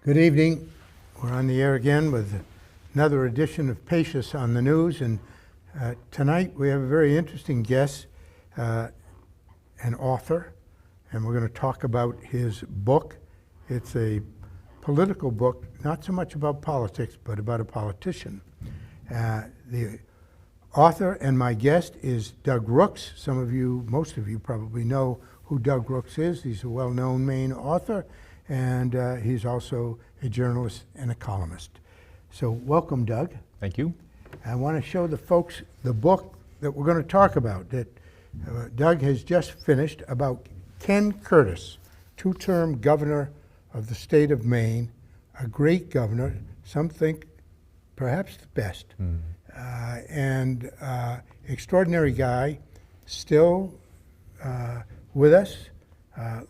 Good evening. We're on the air again with another edition of Pachios on the News, and tonight we have a very interesting guest, an author, and we're going to talk about his book. It's a political book, not so much about politics, but about a politician. The author and my guest is Doug Rooks. Most of you probably know who Doug Rooks is. He's a well-known Maine author, and he's also a journalist and a columnist. So welcome, Doug. Thank you. I want to show the folks the book that we're going to talk about that Doug has just finished about Ken Curtis, two-term governor of the state of Maine, a great governor, some think perhaps the best, and extraordinary guy, still with us,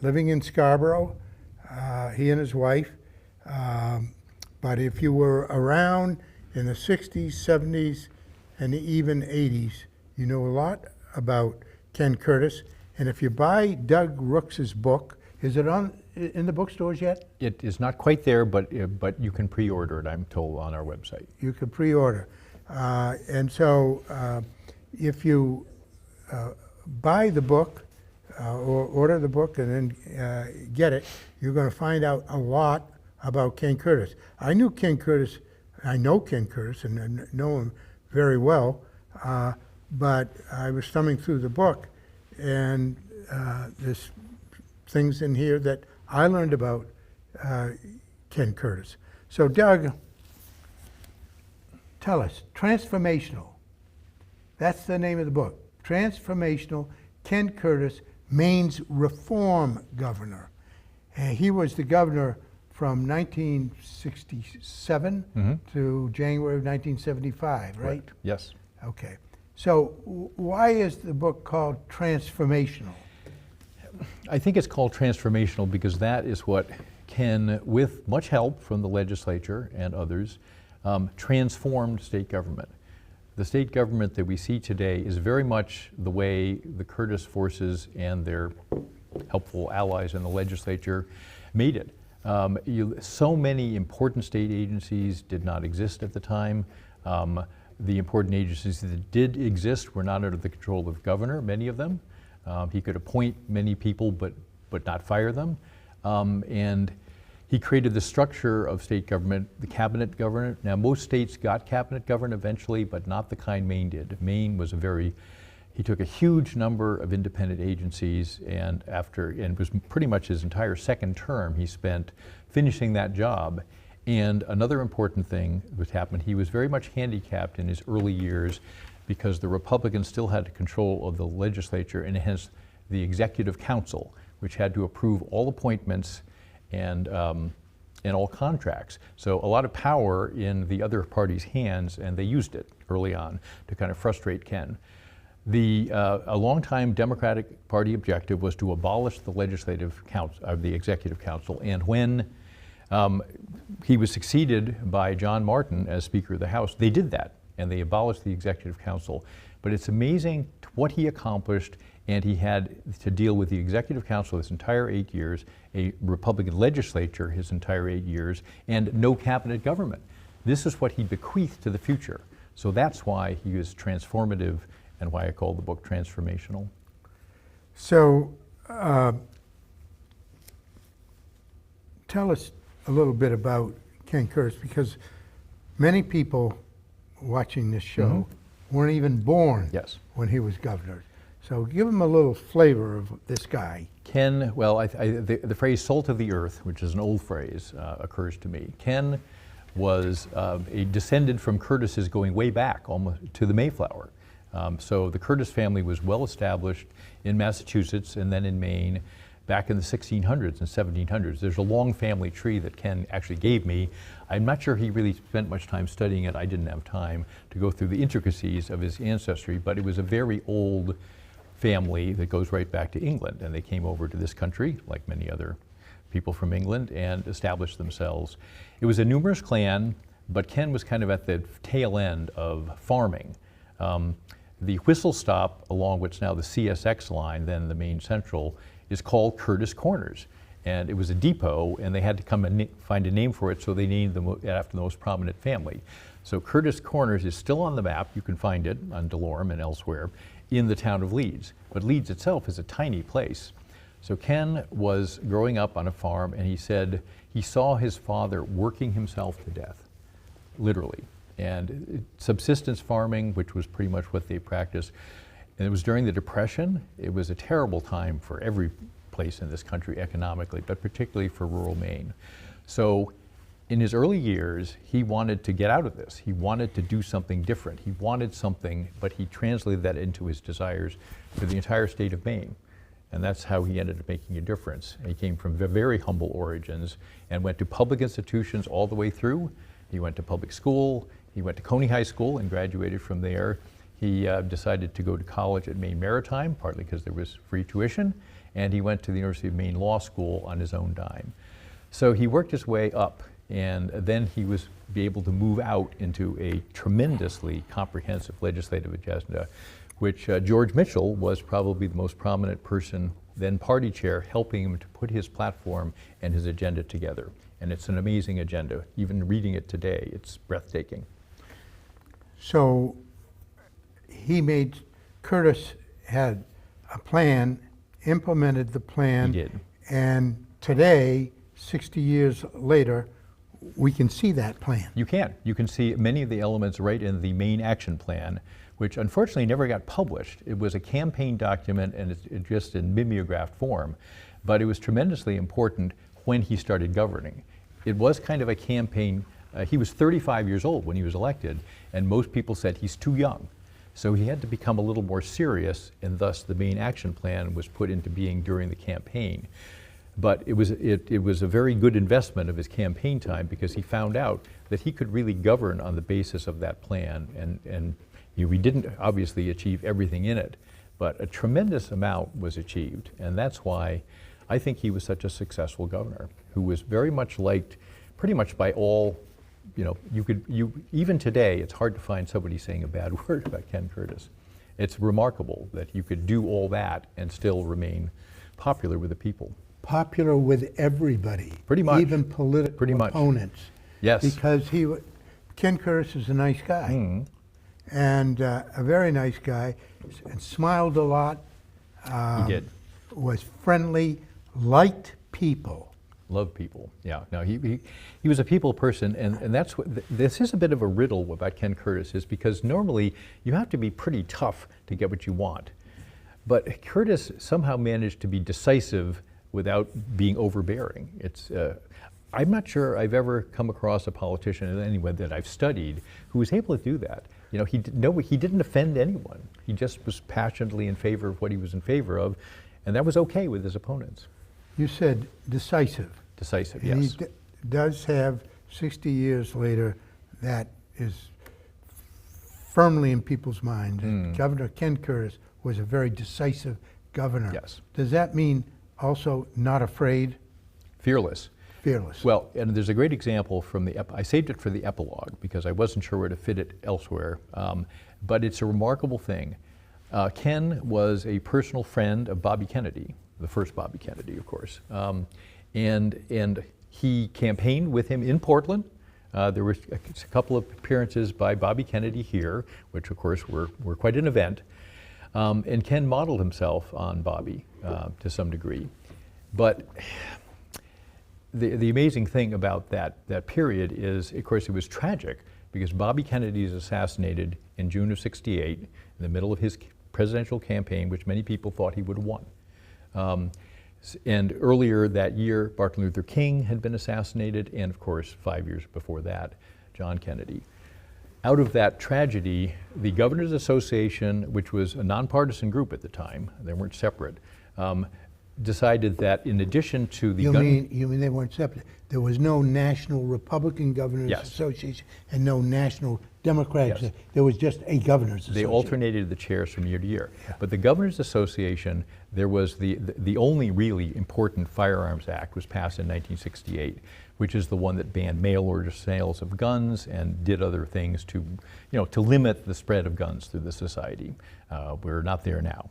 living in Scarborough, he and his wife. But if you were around in the 60s, 70s, and even 80s, you know a lot about Ken Curtis. And if you buy Doug Rooks's book, is it in the bookstores yet? It is not quite there, but you can pre-order it, I'm told, on our website. You can pre-order. And so if you buy the book or order the book and then get it, you're going to find out a lot about Ken Curtis. I know Ken Curtis and I know him very well, but I was thumbing through the book, and there's things in here that I learned about Ken Curtis. So Doug, tell us, Transformational. That's the name of the book. Transformational, Ken Curtis, Maine's reform governor. And he was the governor from 1967 to January of 1975, right? Yes. Okay. So why is the book called Transformational? I think it's called Transformational because that is what Ken, with much help from the legislature and others, transformed state government. The state government that we see today is very much the way the Curtis forces and their helpful allies in the legislature made it. So many important state agencies did not exist at the time. The important agencies that did exist were not under the control of the governor, many of them. He could appoint many people but not fire them. And he created the structure of state government, the cabinet government. Now, most states got cabinet government eventually, but not the kind Maine did. Maine was he took a huge number of independent agencies, and it was pretty much his entire second term he spent finishing that job. And another important thing that happened, he was very much handicapped in his early years because the Republicans still had control of the legislature and hence the executive council, which had to approve all appointments and all contracts. So a lot of power in the other party's hands, and they used it early on to kind of frustrate Ken. A longtime Democratic Party objective was to abolish the legislative council, the executive council, and when he was succeeded by John Martin as Speaker of the House, they did that, and they abolished the executive council. But it's amazing what he accomplished, and he had to deal with the executive council his entire 8 years, a Republican legislature his entire 8 years, and no cabinet government. This is what he bequeathed to the future. So that's why he was transformative and why I call the book Transformational. So tell us a little bit about Ken Curtis, because many people watching this show weren't even born when he was governor. So give them a little flavor of this guy. Ken, well, the phrase salt of the earth, which is an old phrase, occurs to me. Ken was a descendant from Curtis's going way back almost to the Mayflower. So the Curtis family was well established in Massachusetts and then in Maine back in the 1600s and 1700s. There's a long family tree that Ken actually gave me. I'm not sure he really spent much time studying it. I didn't have time to go through the intricacies of his ancestry, but it was a very old family that goes right back to England, and they came over to this country, like many other people from England, and established themselves. It was a numerous clan, but Ken was kind of at the tail end of farming. The whistle stop along what's now the CSX line, then the Maine Central, is called Curtis Corners. And it was a depot, and they had to come and find a name for it, so they named them after the most prominent family. So Curtis Corners is still on the map. You can find it on Delorme and elsewhere in the town of Leeds. But Leeds itself is a tiny place. So Ken was growing up on a farm, and he said he saw his father working himself to death, literally. And subsistence farming, which was pretty much what they practiced. And it was during the Depression. It was a terrible time for every place in this country economically, but particularly for rural Maine. So in his early years, he wanted to get out of this. He wanted to do something different. He wanted something, but he translated that into his desires for the entire state of Maine. And that's how he ended up making a difference. He came from very humble origins and went to public institutions all the way through. He went to public school. He went to Coney High School and graduated from there. He decided to go to college at Maine Maritime, partly because there was free tuition, and he went to the University of Maine Law School on his own dime. So he worked his way up, and then he was able to move out into a tremendously comprehensive legislative agenda, which George Mitchell was probably the most prominent person, then party chair, helping him to put his platform and his agenda together. And it's an amazing agenda. Even reading it today, it's breathtaking. So Curtis had a plan, implemented the plan. He did. And today, 60 years later, we can see that plan. You can. You can see many of the elements right in the Maine Action Plan, which unfortunately never got published. It was a campaign document, and it's just in mimeographed form, but it was tremendously important when he started governing. It was kind of a campaign. He was 35 years old when he was elected, and most people said he's too young. So he had to become a little more serious, and thus the Maine Action Plan was put into being during the campaign. But it was a very good investment of his campaign time, because he found out that he could really govern on the basis of that plan. And we didn't obviously achieve everything in it, but a tremendous amount was achieved. And that's why I think he was such a successful governor, who was very much liked pretty much by all. Even today, it's hard to find somebody saying a bad word about Ken Curtis. It's remarkable that you could do all that and still remain popular with the people. Popular with everybody. Pretty much. Even political opponents. Yes. Because Ken Curtis is a nice guy. And a very nice guy, and smiled a lot. He did. Was friendly, liked people. Love people. Yeah. No, he was a people person, and that's what this is a bit of a riddle about Ken Curtis, is because normally you have to be pretty tough to get what you want. But Curtis somehow managed to be decisive without being overbearing. I'm not sure I've ever come across a politician, anyone that I've studied, who was able to do that. He didn't offend anyone. He just was passionately in favor of what he was in favor of, and that was okay with his opponents. You said decisive. Decisive, and yes. He does have, 60 years later, that is firmly in people's minds. Governor Ken Curtis was a very decisive governor. Yes. Does that mean also not afraid? Fearless. Fearless. Well, and there's a great example from I saved it for the epilogue because I wasn't sure where to fit it elsewhere, but it's a remarkable thing. Ken was a personal friend of Bobby Kennedy, the first Bobby Kennedy, of course, and he campaigned with him in Portland. There were a couple of appearances by Bobby Kennedy here, which of course were quite an event, and Ken modeled himself on Bobby to some degree. But the amazing thing about that period is, of course, it was tragic because Bobby Kennedy is assassinated in June of '68 in the middle of his presidential campaign, which many people thought he would have won. And earlier that year, Martin Luther King had been assassinated, and of course, 5 years before that, John Kennedy. Out of that tragedy, the Governors Association, which was a nonpartisan group at the time, they weren't separate, decided that in addition to the You mean they weren't separate? There was no National Republican Governors Yes. Association and no National Democrats. Yes. There was just a Governors Association. They alternated the chairs from year to year. Yeah. But the Governors Association, there was the only really important Firearms Act was passed in 1968, which is the one that banned mail order sales of guns and did other things to limit the spread of guns through the society. We're not there now.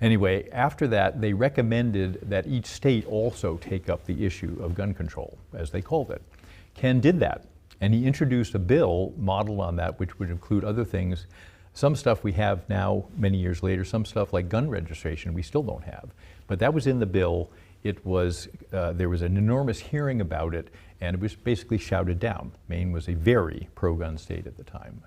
Anyway, after that, they recommended that each state also take up the issue of gun control, as they called it. Ken did that, and he introduced a bill modeled on that, which would include other things. Some stuff we have now, many years later, some stuff like gun registration we still don't have. But that was in the bill. It was, there was an enormous hearing about it, and it was basically shouted down. Maine was a very pro-gun state at the time.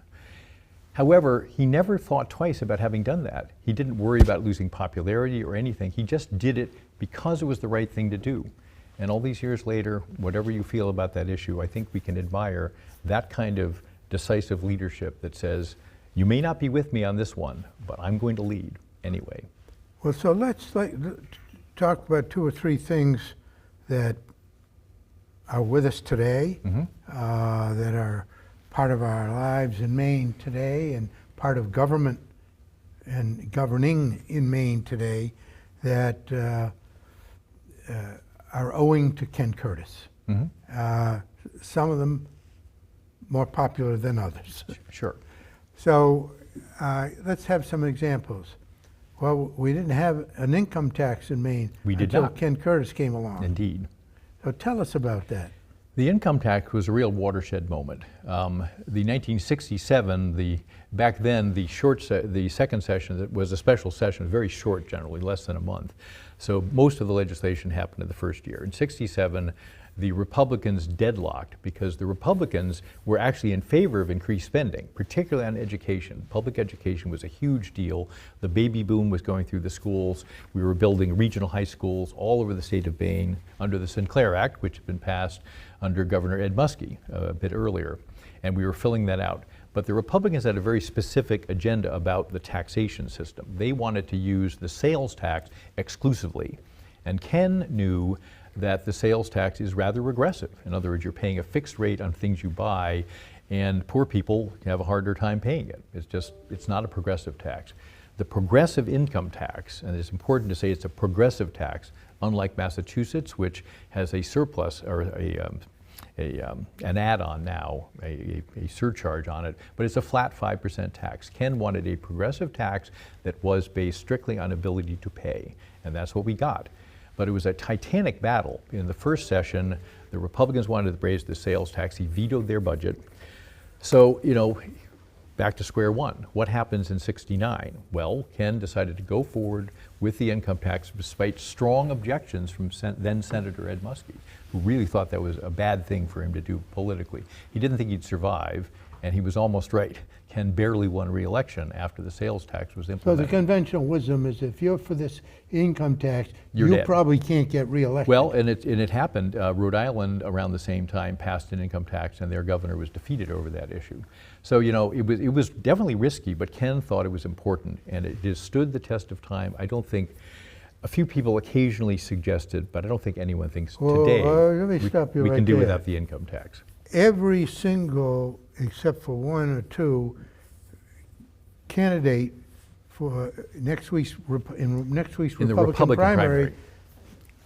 However, he never thought twice about having done that. He didn't worry about losing popularity or anything. He just did it because it was the right thing to do. And all these years later, whatever you feel about that issue, I think we can admire that kind of decisive leadership that says, you may not be with me on this one, but I'm going to lead anyway. Well, so let's talk about 2 or 3 things that are with us today, that are part of our lives in Maine today and part of government and governing in Maine today that are owing to Ken Curtis. Some of them more popular than others. Sure. So let's have some examples. Well, we didn't have an income tax in Maine until Ken Curtis came along. Indeed. So tell us about that. The income tax was a real watershed moment. The 1967, back then, the second session that was a special session, very short generally, less than a month. So most of the legislation happened in the first year. In '67, the Republicans deadlocked because the Republicans were actually in favor of increased spending, particularly on education. Public education was a huge deal. The baby boom was going through the schools. We were building regional high schools all over the state of Maine under the Sinclair Act, which had been passed under Governor Ed Muskie a bit earlier, and we were filling that out. But the Republicans had a very specific agenda about the taxation system. They wanted to use the sales tax exclusively, and Ken knew that the sales tax is rather regressive. In other words, you're paying a fixed rate on things you buy, and poor people have a harder time paying it. It's not a progressive tax. The progressive income tax, and it's important to say it's a progressive tax, unlike Massachusetts, which has a surplus or an add-on now, a surcharge on it, but it's a flat 5% tax. Ken wanted a progressive tax that was based strictly on ability to pay, and that's what we got. But it was a titanic battle. In the first session, the Republicans wanted to raise the sales tax. He vetoed their budget. So, back to square one. What happens in '69? Well, Ken decided to go forward with the income tax despite strong objections from then Senator Ed Muskie, who really thought that was a bad thing for him to do politically. He didn't think he'd survive, and he was almost right. Ken barely won re-election after the sales tax was implemented. So the conventional wisdom is if you're for this income tax, you probably can't get re-elected. Well, and it happened. Rhode Island, around the same time, passed an income tax, and their governor was defeated over that issue. So, it was definitely risky, but Ken thought it was important, and it has stood the test of time. I don't think, a few people occasionally suggested, but I don't think anyone thinks today let me stop you we right can do there. without the income tax. Every single, except for 1 or 2, candidate for next week's Republican primary,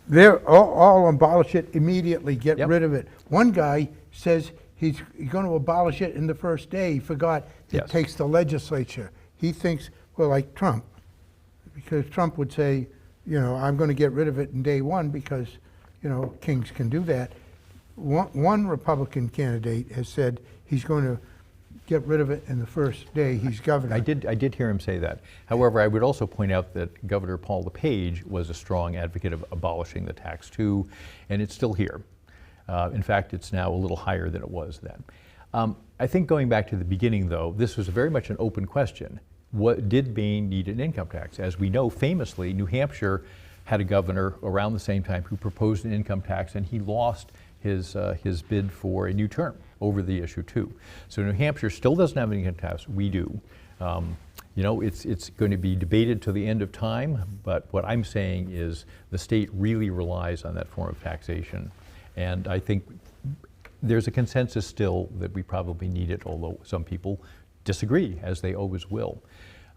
they're all abolish it immediately, get rid of it. One guy says he's going to abolish it in the first day. He forgot it takes the legislature. He thinks, well, like Trump, because Trump would say, I'm going to get rid of it in day 1 because, kings can do that. One Republican candidate has said he's going to get rid of it in the first day he's governor. I did hear him say that. However, I would also point out that Governor Paul LePage was a strong advocate of abolishing the tax too, and it's still here. In fact, it's now a little higher than it was then. I think going back to the beginning, though, this was very much an open question. What did Maine need an income tax? As we know, famously, New Hampshire had a governor around the same time who proposed an income tax, and he lost his bid for a new term over the issue too. So New Hampshire still doesn't have an income tax. We do. It's going to be debated to the end of time, but what I'm saying is the state really relies on that form of taxation, and I think there's a consensus still that we probably need it, although some people disagree, as they always will.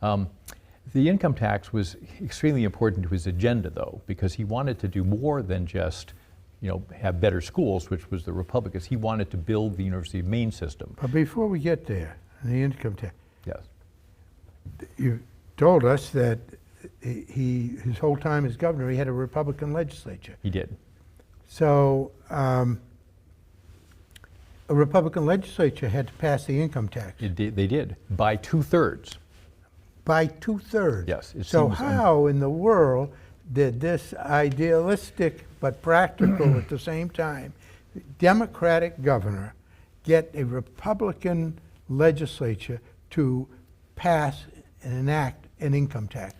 The income tax was extremely important to his agenda, though, because he wanted to do more than just have better schools, which was the Republicans. He wanted to build the University of Maine system. But before we get there, the income tax. Yes. You told us that his whole time as governor, he had a Republican legislature. He did. So a Republican legislature had to pass the income tax They did, by 2/3. by 2/3. Yes, it So seems how in the world did this idealistic but practical at the same time Democratic governor get a Republican legislature to pass and enact an income tax?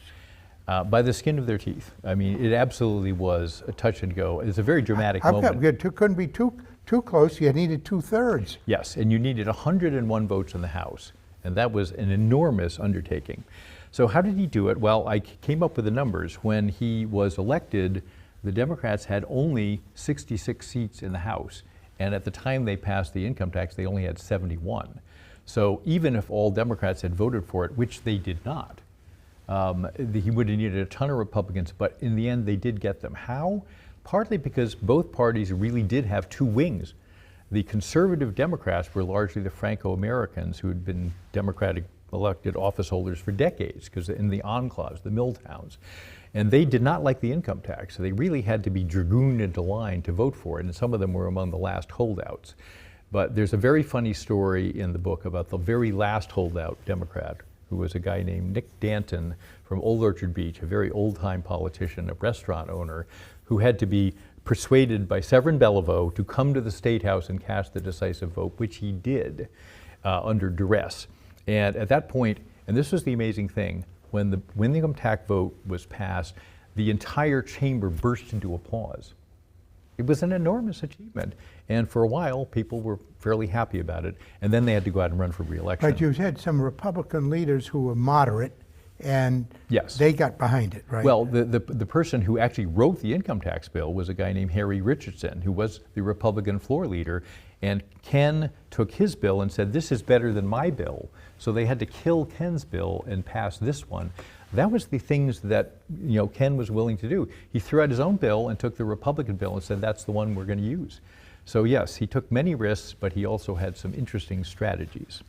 By the skin of their teeth. I mean, it absolutely was a touch and go. It's a very dramatic I've moment. got good. Couldn't be too close. You needed 2/3. Yes, and you needed 101 votes in the House, and that was an enormous undertaking. So how did he do it? Well, I came up with the numbers. When he was elected, the Democrats had only 66 seats in the House, and at the time they passed the income tax, they only had 71. So even if all Democrats had voted for it, which they did not, he would have needed a ton of Republicans, but in the end they did get them. How? Partly because both parties really did have two wings. The conservative Democrats were largely the Franco-Americans who had been Democratic elected office holders for decades, because in the enclaves, the mill towns, and they did not like the income tax, so they really had to be dragooned into line to vote for it, and some of them were among the last holdouts. But there's a very funny story in the book about the very last holdout Democrat, who was a guy named Nick Danton from Old Orchard Beach, a very old-time politician, a restaurant owner, who had to be persuaded by Severin Beliveau to come to the State House and cast the decisive vote, which he did under duress. And at that point, and this was the amazing thing, when the income tax vote was passed, the entire chamber burst into applause. It was an enormous achievement. And for a while, people were fairly happy about it. And then they had to go out and run for re-election. But you had some Republican leaders who were moderate, and yes, they got behind it, right? Well, the person who actually wrote the income tax bill was a guy named Harry Richardson, who was the Republican floor leader. And Ken took his bill and said, this is better than my bill. So they had to kill Ken's bill and pass this one. That was the things that Ken was willing to do. He threw out his own bill and took the Republican bill and said, that's the one we're going to use. So yes, he took many risks, but he also had some interesting strategies.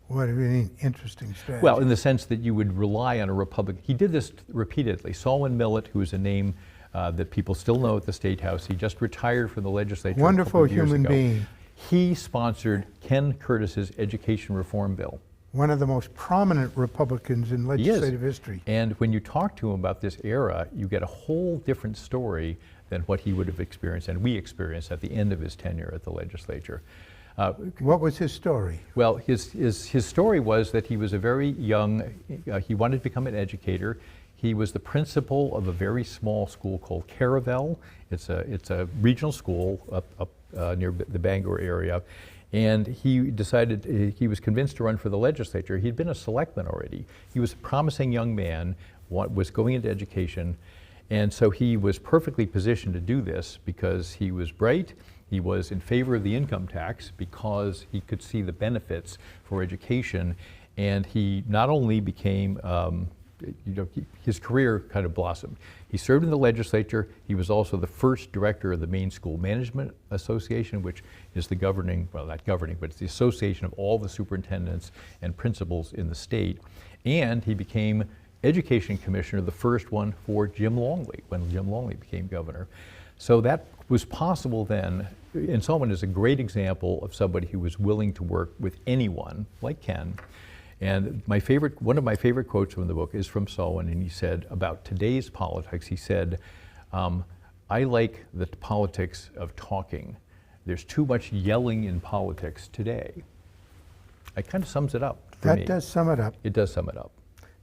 What do you mean, interesting strategy? Well, in the sense that you would rely on a Republican. He did this repeatedly. Solomon Millett, who is a name that people still know at the State House, he just retired from the legislature. Wonderful a couple of years human ago. being. He sponsored Ken Curtis's education reform bill. One of the most prominent Republicans in legislative history. And when you talk to him about this era, you get a whole different story than what he would have experienced and we experienced at the end of his tenure at the legislature. What was his story? Well, his story was that he was a very young, he wanted to become an educator. He was the principal of a very small school called Caravel. It's a regional school up near the Bangor area. And he decided, he was convinced to run for the legislature. He'd been a selectman already. He was a promising young man, was going into education. And so he was perfectly positioned to do this because he was bright. He was in favor of the income tax because he could see the benefits for education. And he not only became, his career kind of blossomed. He served in the legislature. He was also the first director of the Maine School Management Association, which is the governing, well, not governing, but it's the association of all the superintendents and principals in the state. And he became education commissioner, the first one for Jim Longley, when Jim Longley became governor. So that was possible then. And Solomon is a great example of somebody who was willing to work with anyone, like Ken. And one of my favorite quotes from the book is from Solomon, and he said about today's politics, he said, I like the politics of talking. There's too much yelling in politics today. It kind of sums it up for me. That does sum it up. It does sum it up.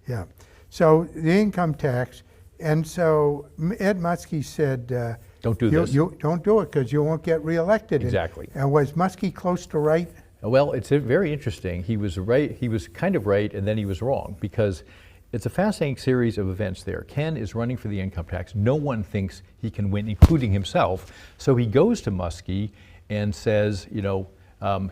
Yeah. So the income tax, and so Ed Muskie said, don't do this. You don't do it because you won't get reelected. Exactly. And was Muskie close to right? Well, it's very interesting. He was right. He was kind of right, and then he was wrong, because it's a fascinating series of events there. Ken is running for the income tax. No one thinks he can win, including himself. So he goes to Muskie and says,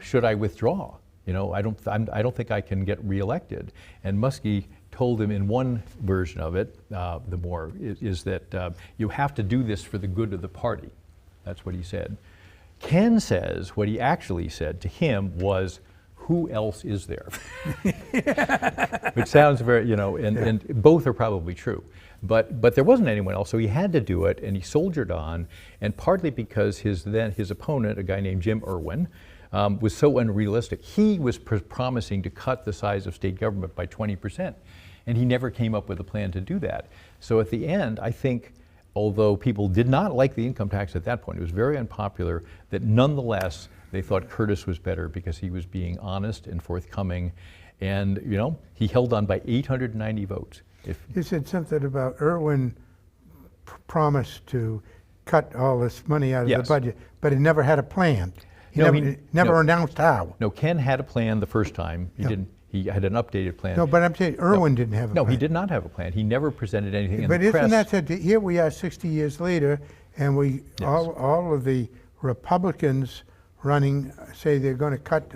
should I withdraw? I don't think I can get reelected. And Muskie told him in one version of it, is that you have to do this for the good of the party. That's what he said. Ken says what he actually said to him was, who else is there? Which sounds very, and both are probably true. But there wasn't anyone else, so he had to do it, and he soldiered on, and partly because his opponent, a guy named Jim Irwin, was so unrealistic. He was promising to cut the size of state government by 20%, and he never came up with a plan to do that. So at the end, I think, although people did not like the income tax at that point, it was very unpopular, that nonetheless they thought Curtis was better because he was being honest and forthcoming, and he held on by 890 votes. You said something about Irwin promised to cut all this money out of the budget, but he never had a plan. He never announced how. No, Ken had a plan the first time. He didn't. He had an updated plan. No, but I'm saying Irwin didn't have a plan. No, he did not have a plan. He never presented anything in the press. But isn't that said? Here we are 60 years later, and all of the Republicans running say they're going to cut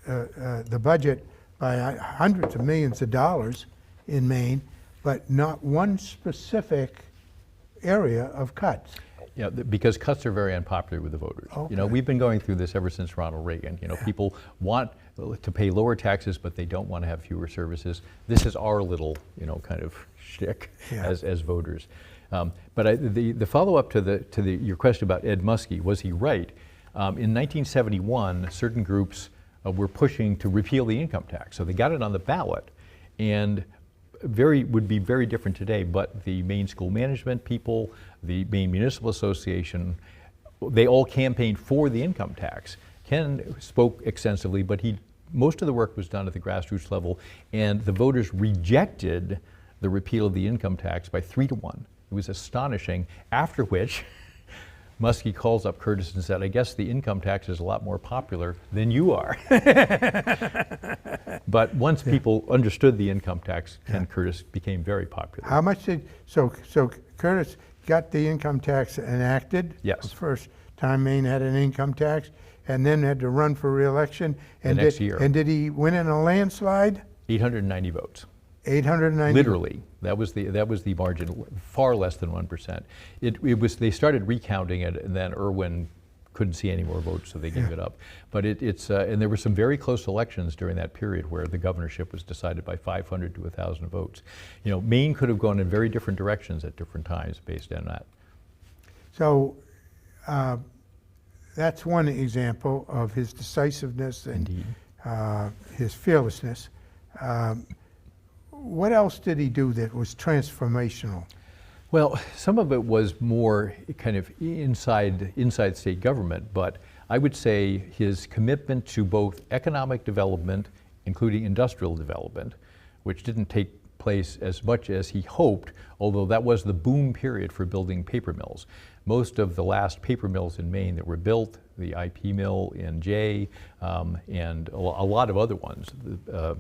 the budget by hundreds of millions of dollars in Maine, but not one specific area of cuts. Yeah, because cuts are very unpopular with the voters. Okay. We've been going through this ever since Ronald Reagan. People want to pay lower taxes, but they don't want to have fewer services. This is our little, kind of shtick as voters. But the follow-up to your question about Ed Muskie, was he right? In 1971, certain groups were pushing to repeal the income tax, so they got it on the ballot, and would be very different today, but the Maine school management people, the Maine Municipal Association, they all campaigned for the income tax. Ken spoke extensively, but most of the work was done at the grassroots level, and the voters rejected the repeal of the income tax by 3-1. It was astonishing, after which Muskie calls up Curtis and said, I guess the income tax is a lot more popular than you are. But once people understood the income tax, Ken Curtis became very popular. How much so Curtis got the income tax enacted? Yes. The first time Maine had an income tax, and then had to run for re-election. The next year. And did he win in a landslide? 890 votes. 890. Literally, that was the margin, far less than 1%. They started recounting it, and then Irwin couldn't see any more votes, so they gave it up. But and there were some very close elections during that period where the governorship was decided by 500 to 1,000 votes. Maine could have gone in very different directions at different times based on that. So that's one example of his decisiveness and his fearlessness. What else did he do that was transformational? Well, some of it was more kind of inside state government, but I would say his commitment to both economic development, including industrial development, which didn't take place as much as he hoped, although that was the boom period for building paper mills. Most of the last paper mills in Maine that were built, the IP mill in Jay, and a lot of other ones,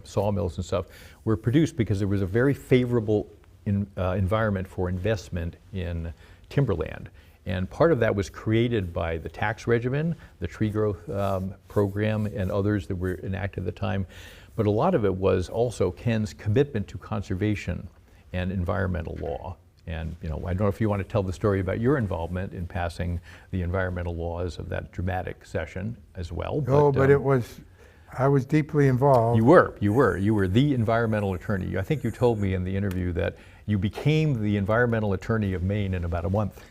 sawmills and stuff, were produced because there was a very favorable environment for investment in timberland. And part of that was created by the tax regimen, the tree growth program, and others that were enacted at the time. But a lot of it was also Ken's commitment to conservation and environmental law. And I don't know if you want to tell the story about your involvement in passing the environmental laws of that dramatic session as well. But I was deeply involved. You were the environmental attorney. I think you told me in the interview that you became the environmental attorney of Maine in about a month.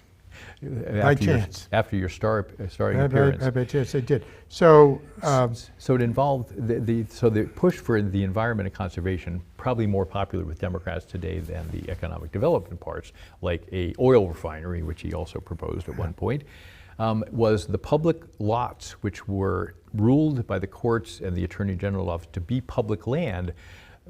By chance. After your starting appearance. By chance I did. So it involved the push for the environment and conservation, probably more popular with Democrats today than the economic development parts, like a oil refinery, which he also proposed at one point, was the public lots, which were ruled by the courts and the Attorney General office to be public land,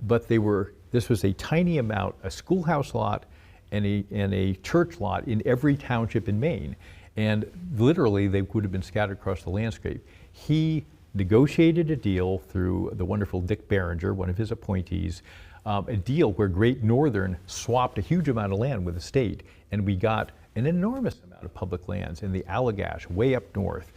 but this was a tiny amount, a schoolhouse lot and a church lot in every township in Maine. And literally, they would have been scattered across the landscape. He negotiated a deal through the wonderful Dick Barringer, one of his appointees, a deal where Great Northern swapped a huge amount of land with the state, and we got an enormous amount of public lands in the Allagash, way up north.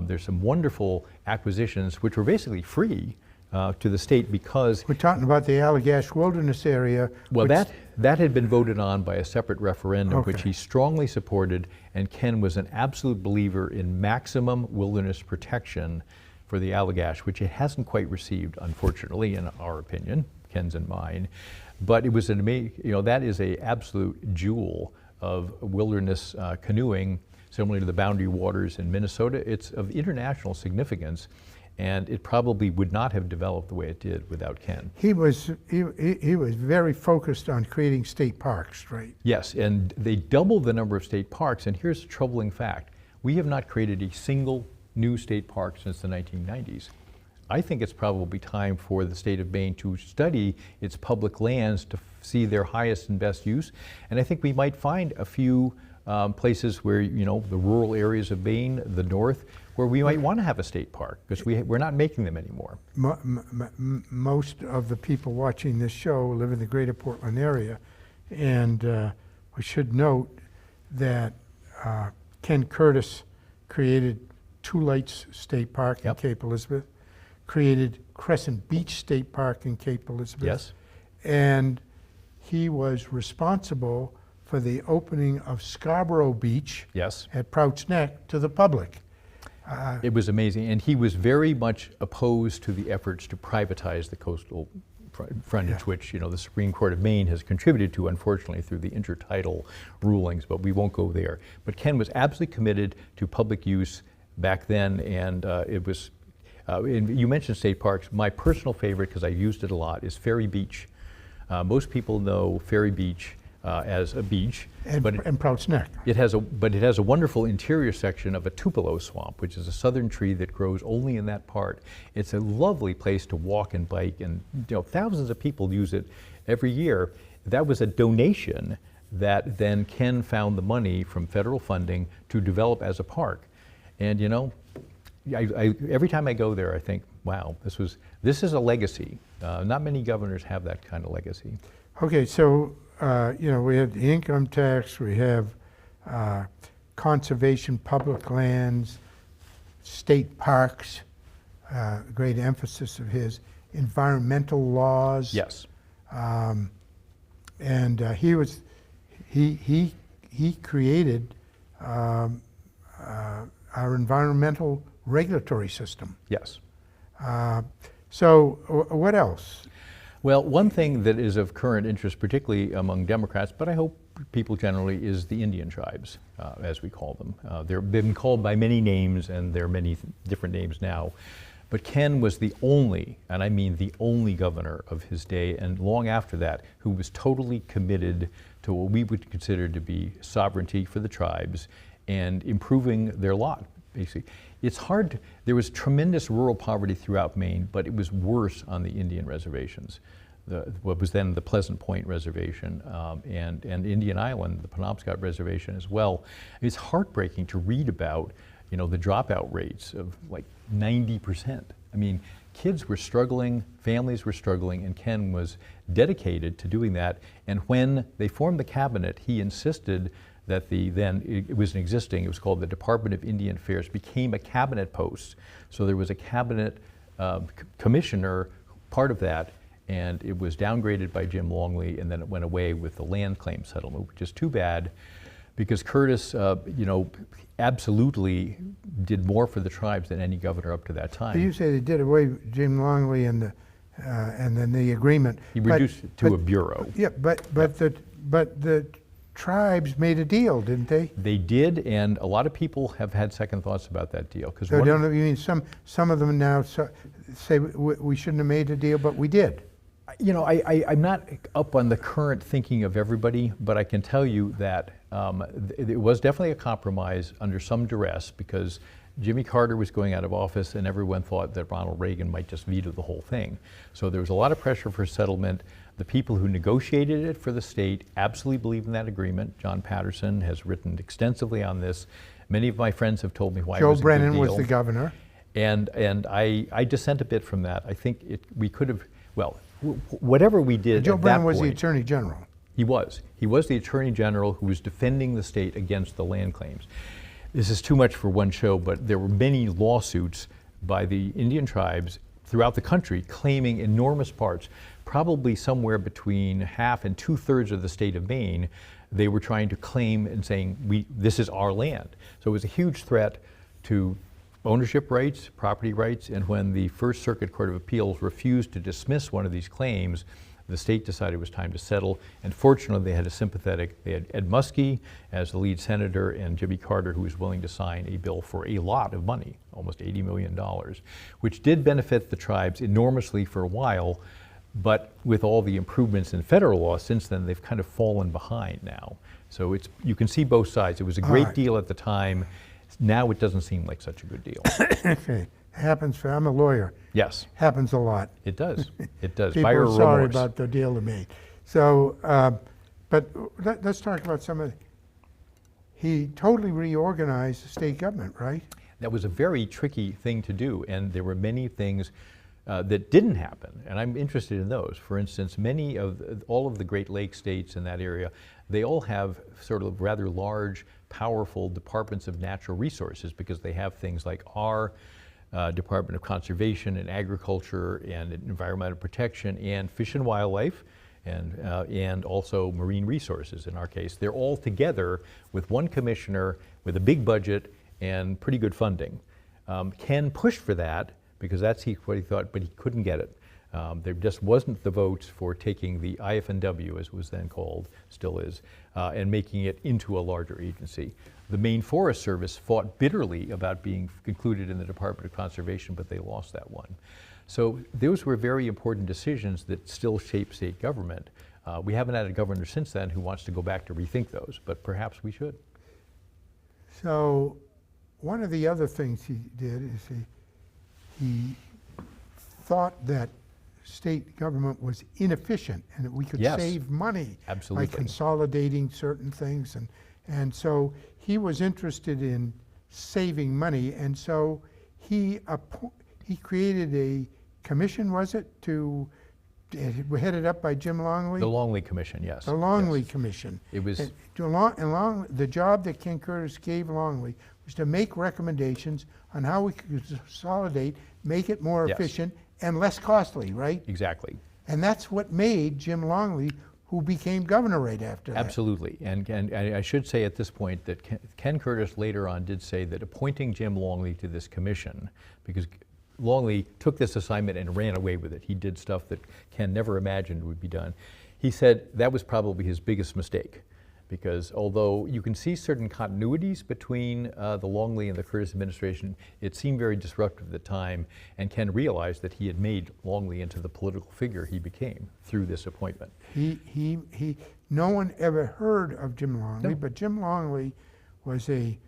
There's some wonderful acquisitions which were basically free to the state because... We're talking about the Allagash Wilderness area. Well, that had been voted on by a separate referendum, which he strongly supported, and Ken was an absolute believer in maximum wilderness protection for the Allagash, which it hasn't quite received, unfortunately, in our opinion, Ken's and mine. But it was an amazing, that is a absolute jewel of wilderness canoeing, similar to the Boundary Waters in Minnesota. It's of international significance, and it probably would not have developed the way it did without Ken. He was very focused on creating state parks, right? Yes, and they doubled the number of state parks, and here's a troubling fact. We have not created a single new state park since the 1990s. I think it's probably time for the state of Maine to study its public lands to see their highest and best use, and I think we might find a few places where, the rural areas of Maine, the north, where we might want to have a state park, because we're not making them anymore. Most of the people watching this show live in the greater Portland area, and we should note that Ken Curtis created Two Lights State Park in Cape Elizabeth, created Crescent Beach State Park in Cape Elizabeth. Yes. And he was responsible for the opening of Scarborough Beach at Prouts Neck to the public. It was amazing, and he was very much opposed to the efforts to privatize the coastal frontage, which the Supreme Court of Maine has contributed to, unfortunately, through the intertidal rulings, but we won't go there. But Ken was absolutely committed to public use back then, and it was, you mentioned state parks. My personal favorite, because I used it a lot, is Ferry Beach. Most people know Ferry Beach as a beach, and Prouts Neck. It has a wonderful interior section of a tupelo swamp, which is a southern tree that grows only in that part. It's a lovely place to walk and bike, and thousands of people use it every year. That was a donation that then Ken found the money from federal funding to develop as a park. And every time I go there, I think, wow, this is a legacy. Not many governors have that kind of legacy. Okay, so we have the income tax, we have conservation, public lands, state parks, great emphasis of his, environmental laws. Yes. And he created our environmental regulatory system. Yes. So what else? Well, one thing that is of current interest, particularly among Democrats, but I hope people generally, is the Indian tribes, as we call them. They've been called by many names, and there are many different names now. But Ken was the only, and I mean the only governor of his day, and long after that, who was totally committed to what we would consider to be sovereignty for the tribes and improving their lot, basically. It's hard, there was tremendous rural poverty throughout Maine, but it was worse on the Indian reservations. What was then the Pleasant Point Reservation and Indian Island, the Penobscot Reservation as well. It's heartbreaking to read about, the dropout rates of like 90%. I mean, kids were struggling, families were struggling, and Ken was dedicated to doing that. And when they formed the cabinet, he insisted that it was called the Department of Indian Affairs, became a cabinet post. So there was a cabinet commissioner, part of that, and it was downgraded by Jim Longley, and then it went away with the land claim settlement, which is too bad, because Curtis, absolutely did more for the tribes than any governor up to that time. You say they did away with Jim Longley and then the agreement. He reduced it to a bureau. Yeah, but the tribes made a deal, didn't they? They did, and a lot of people have had second thoughts about that deal. So you mean some of them now say we shouldn't have made a deal, but we did? I'm not up on the current thinking of everybody, but I can tell you that it was definitely a compromise under some duress, because Jimmy Carter was going out of office and everyone thought that Ronald Reagan might just veto the whole thing. So there was a lot of pressure for settlement. The people who negotiated it for the state absolutely believe in that agreement. John Patterson has written extensively on this. Many of my friends have told me why it was a good deal. Joe Brennan was the governor. And I dissent a bit from that. I think we could have, whatever we did Joe at Brennan that was point, the Attorney General. He was the Attorney General who was defending the state against the land claims. This is too much for one show, but there were many lawsuits by the Indian tribes throughout the country claiming enormous parts, probably somewhere between half and 2/3 of the state of Maine. They were trying to claim and saying, this is our land. So it was a huge threat to ownership rights, property rights, and when the First Circuit Court of Appeals refused to dismiss one of these claims, the state decided it was time to settle, and fortunately they had they had Ed Muskie as the lead senator and Jimmy Carter, who was willing to sign a bill for a lot of money, almost $80 million, which did benefit the tribes enormously for a while, but with all the improvements in federal law since then, they've kind of fallen behind now. So you can see both sides. It was a great deal at the time. Now it doesn't seem like such a good deal. Okay. Happens I'm a lawyer. Yes. Happens a lot. It does. It does. People Buyer are sorry remorse. about the deal they made. So, but let's talk about he totally reorganized the state government, right? That was a very tricky thing to do, and there were many things that didn't happen, and I'm interested in those. For instance, all of the Great Lakes states in that area, they all have sort of rather large, powerful departments of natural resources because they have things like our Department of Conservation and Agriculture and Environmental Protection and Fish and Wildlife and also Marine Resources in our case. They're all together with one commissioner with a big budget and pretty good funding. Ken pushed for that because that's what he thought, but he couldn't get it. There just wasn't the votes for taking the IFNW, as it was then called, still is, and making it into a larger agency. The Maine Forest Service fought bitterly about being included in the Department of Conservation, but they lost that one. So those were very important decisions that still shape state government. We haven't had a governor since then who wants to go back to rethink those, but perhaps we should. So one of the other things he did is he thought that state government was inefficient and that we could save money by consolidating certain things. And so he was interested in saving money, and so he created a commission, was it, headed up by Jim Longley? The Longley Commission, yes. The Longley Commission. It was the job that Ken Curtis gave Longley was to make recommendations on how we could consolidate, make it more efficient and less costly, right? Exactly. And that's what made Jim Longley, who became governor right after that. Absolutely. And I should say at this point that Ken Curtis later on did say that appointing Jim Longley to this commission, because Longley took this assignment and ran away with it. He did stuff that Ken never imagined would be done. He said that was probably his biggest mistake, because although you can see certain continuities between the Longley and the Curtis administration, it seemed very disruptive at the time, and Ken realized that he had made Longley into the political figure he became through this appointment. No one ever heard of Jim Longley, but Jim Longley was a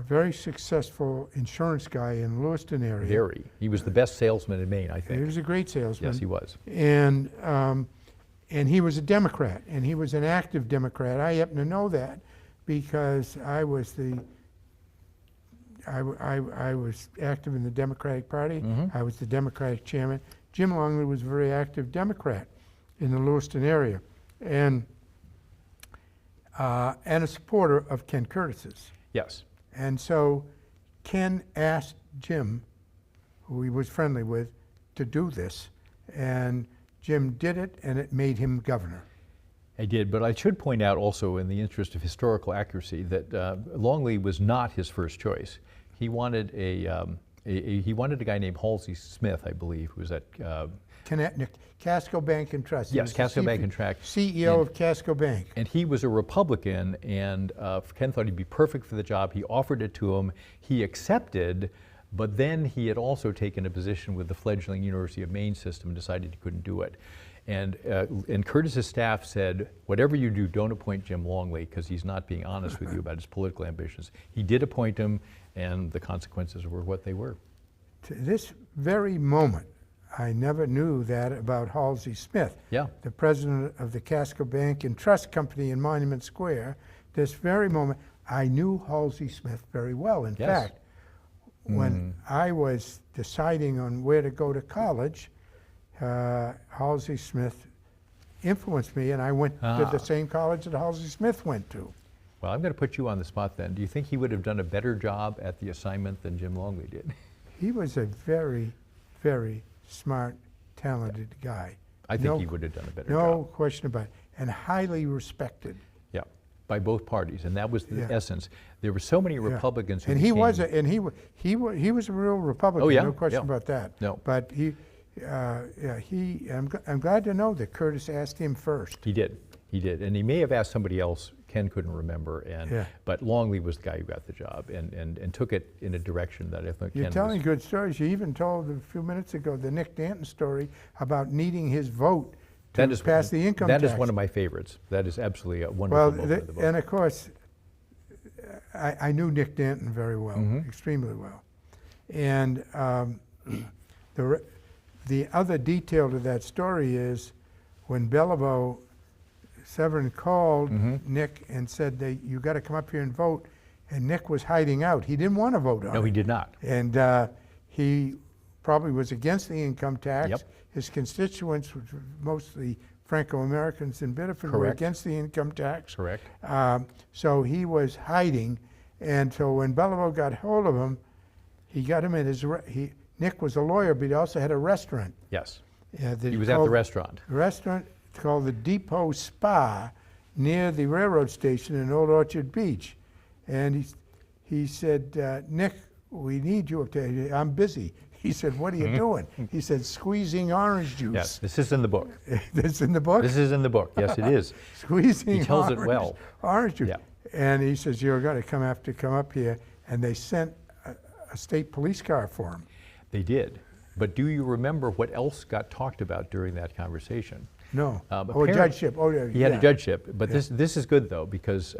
very successful insurance guy in the Lewiston area. Very. He was the best salesman in Maine, I think. He was a great salesman. Yes, he was. And he was a Democrat, and he was an active Democrat. I happen to know that because I was active in the Democratic Party. Mm-hmm. I was the Democratic chairman. Jim Longley was a very active Democrat in the Lewiston area, and a supporter of Ken Curtis's. Yes. And so Ken asked Jim, who he was friendly with, to do this, and Jim did it, and it made him governor. I did, but I should point out also, in the interest of historical accuracy, that Longley was not his first choice. He wanted he wanted a guy named Halsey Smith, I believe, who was at Casco Bank and Trust. Yes, Casco Bank and Trust. CEO of Casco Bank. And he was a Republican, and Ken thought he'd be perfect for the job. He offered it to him. He accepted, but then he had also taken a position with the fledgling University of Maine system and decided he couldn't do it. And Curtis's staff said, whatever you do, don't appoint Jim Longley, because he's not being honest with you about his political ambitions. He did appoint him, and the consequences were what they were. To this very moment, I never knew that about Halsey Smith, the president of the Casco Bank and Trust Company in Monument Square. This very moment, I knew Halsey Smith very well. In fact, when I was deciding on where to go to college, Halsey Smith influenced me, and I went to the same college that Halsey Smith went to. Well, I'm going to put you on the spot then. Do you think he would have done a better job at the assignment than Jim Longley did? He was a very, very smart, talented guy. I think he would have done a better job. No question about it. And highly respected. Yeah. by both parties, and that was the Yeah. essence. There were so many Yeah. Republicans who And he was became- he was a real Republican. Oh, yeah, No question yeah. about that. No. But I'm glad to know that Curtis asked him first. He did, and he may have asked somebody else. Ken couldn't remember, Yeah. but Longley was the guy who got the job and took it in a direction that I think You're Ken telling was. good stories. You even told a few minutes ago the Nick Danton story about needing his vote to pass the income tax. That is one of my favorites. That is absolutely a wonderful Well, moment of the book. and of course, I knew Nick Danton very well, Mhm. extremely well. And the other detail to that story is when Bellevue, Severin called Mhm. Nick and said, you got to come up here and vote. And Nick was hiding out. He didn't want to vote on it. No, he did not. And he probably was against the income tax. Yep. His constituents, which were mostly Franco-Americans in Biddeford, were Correct. against the income tax. Correct. So he was hiding. And so when Bellevue got hold of him, he got him in his, Nick was a lawyer, but he also had a restaurant. Yes. That He was at the called- restaurant. restaurant called the Depot Spa near the railroad station in Old Orchard Beach. And he said, Nick, we need you up there. I'm busy. He said, what are you doing? He said, squeezing orange juice. Yes, this is in the book. That's in the book? This is in the book. Yes, it is. Squeezing He tells it orange, well. Orange juice. Yeah. And he says, you're going to come up here. And they sent a state police car for him. They did. But do you remember what else got talked about during that conversation? No. Oh, a apparent- judgeship. Oh, yeah. He had yeah. a judgeship, but Yeah. this is good though, because